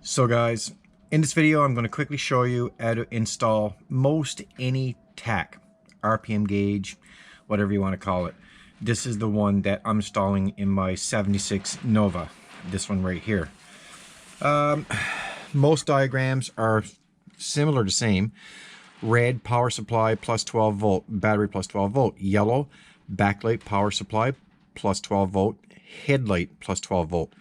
So guys, in this video I'm going to quickly show you how to install most any TAC, RPM gauge, whatever you want to call it. This is the one that I'm installing in my 76 Nova, this one right here. Most diagrams are similar to same. Red, power supply plus 12 volt, battery plus 12 volt. Yellow, backlight, power supply plus 12 volt, headlight plus 12 volt.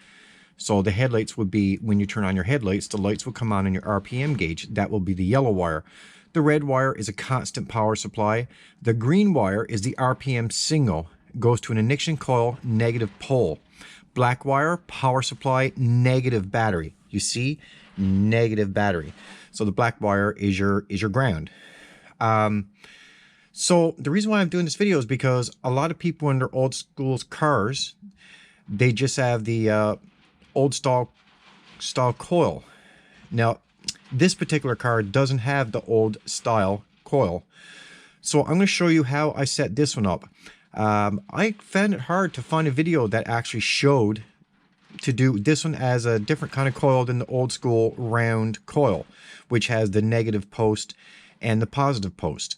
So the headlights would be, when you turn on your headlights, the lights will come on in your RPM gauge. That will be the yellow wire. The red wire is a constant power supply. The green wire is the RPM signal. Goes to an ignition coil, negative pole. Black wire, power supply, negative battery. You see? Negative battery. So the black wire is your ground. So the reason why I'm doing this video is because a lot of people in their old school cars, they just have the old style coil. Now this particular car doesn't have the old style coil, so I'm going to show you how I set this one up. I found it hard to find a video that actually showed to do this one as a different kind of coil than the old school round coil, which has the negative post and the positive post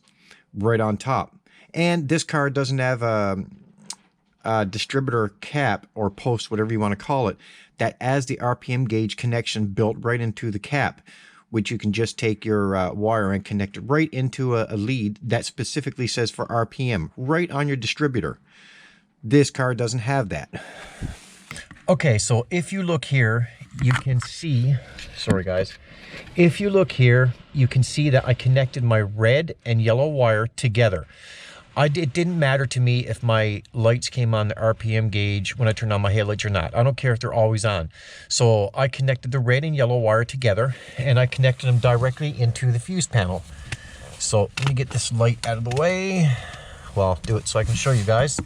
right on top. And this car doesn't have a distributor cap or post, whatever you want to call it, that has the RPM gauge connection built right into the cap, which you can just take your wire and connect it right into a lead that specifically says for RPM right on your distributor. This car doesn't have that. Okay, so if you look here, you can see, sorry guys, if you look here, you can see that I connected my red and yellow wire together. It didn't matter to me if my lights came on the RPM gauge when I turned on my headlights or not. I don't care if they're always on. So I connected the red and yellow wire together, and I connected them directly into the fuse panel. So let me get this light out of the way. Well, I'll do it so I can show you guys.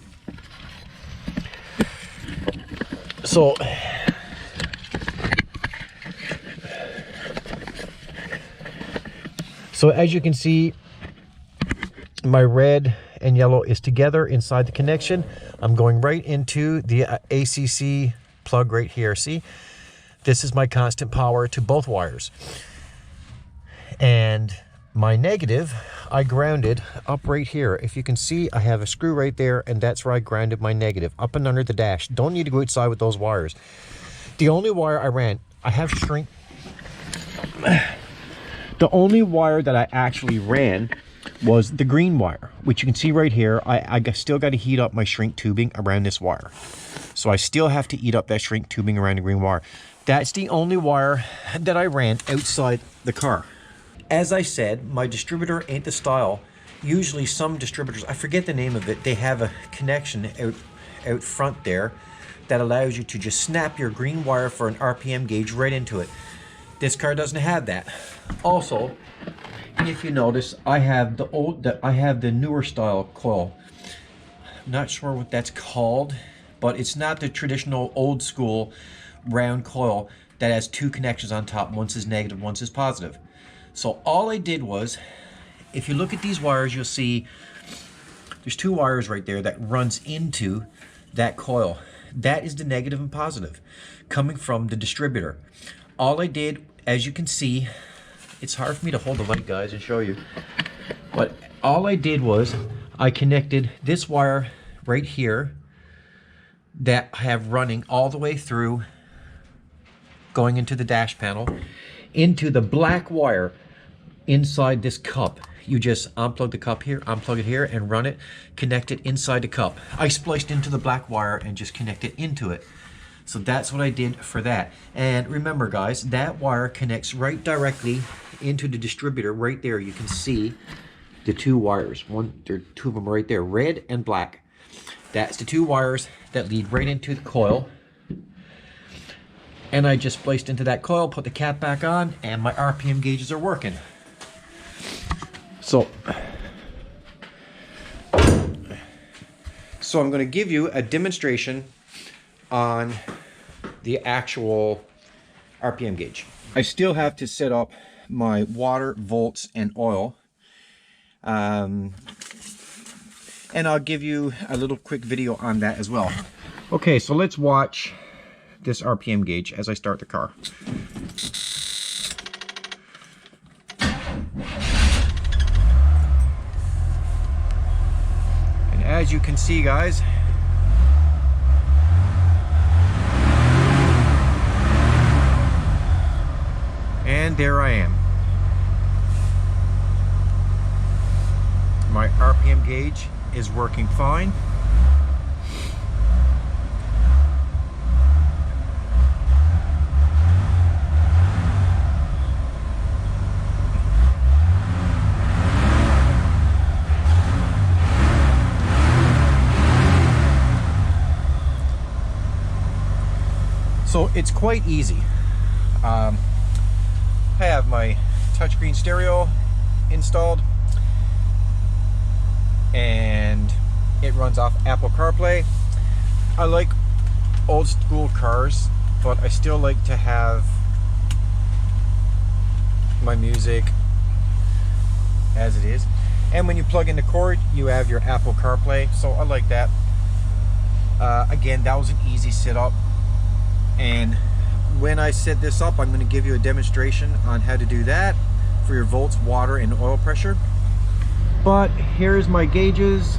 So as you can see, my red and yellow is together inside the connection. I'm going right into the ACC plug right here. See, this is my constant power to both wires. And my negative, I grounded up right here. If you can see, I have a screw right there, and that's where I grounded my negative, up and under the dash. Don't need to go outside with those wires. The only wire I ran, I have shrink. The only wire that I actually ran was the green wire, which you can see right here. I still got to heat up my shrink tubing around this wire. So I still have to heat up that shrink tubing around the green wire. That's the only wire that I ran outside the car. As I said, my distributor ain't the style. Usually some distributors, I forget the name of it, they have a connection out front there that allows you to just snap your green wire for an RPM gauge right into it. This car doesn't have that. Also, if you notice, I have the newer style coil. I'm not sure what that's called, but it's not the traditional old school round coil that has two connections on top. One is negative, one is positive. So all I did was, if you look at these wires, you'll see there's two wires right there that runs into that coil. That is the negative and positive coming from the distributor. All I did, as you can see, it's hard for me to hold the light, guys, and show you. But all I did was I connected this wire right here that I have running all the way through, going into the dash panel, into the black wire inside this cup. You just unplug the cup here, unplug it here, and run it, connect it inside the cup. I spliced into the black wire and just connect it into it. So that's what I did for that. And remember, guys, that wire connects right directly into the distributor right there. You can see the two wires. There are two of them right there, red and black. That's the two wires that lead right into the coil. And I just placed into that coil, put the cap back on, and my RPM gauges are working. So I'm going to give you a demonstration on the actual RPM gauge. I still have to set up my water, volts, and oil. And I'll give you a little quick video on that as well. Okay, so let's watch this RPM gauge as I start the car. as you can see, guys, and there I am. My RPM gauge is working fine. So it's quite easy. I have my touchscreen stereo installed, and it runs off Apple CarPlay. I like old school cars, but I still like to have my music as it is. And when you plug in the cord, you have your Apple CarPlay, so I like that. Again, that was an easy setup. And when I set this up, I'm going to give you a demonstration on how to do that for your volts, water, and oil pressure. But here's my gauges.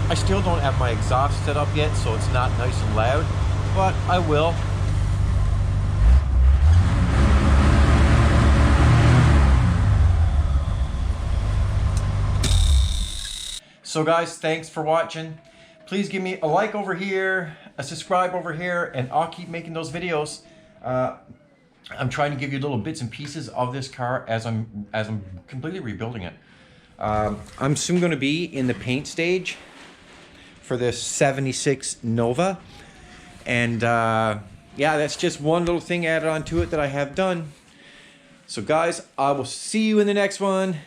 I still don't have my exhaust set up yet, so it's not nice and loud, but I will. So guys, thanks for watching. Please give me a like over here, a subscribe over here, and I'll keep making those videos. I'm trying to give you little bits and pieces of this car as I'm completely rebuilding it. I'm soon going to be in the paint stage for this 76 Nova, and yeah, that's just one little thing added on to it that I have done. So guys, I will see you in the next one.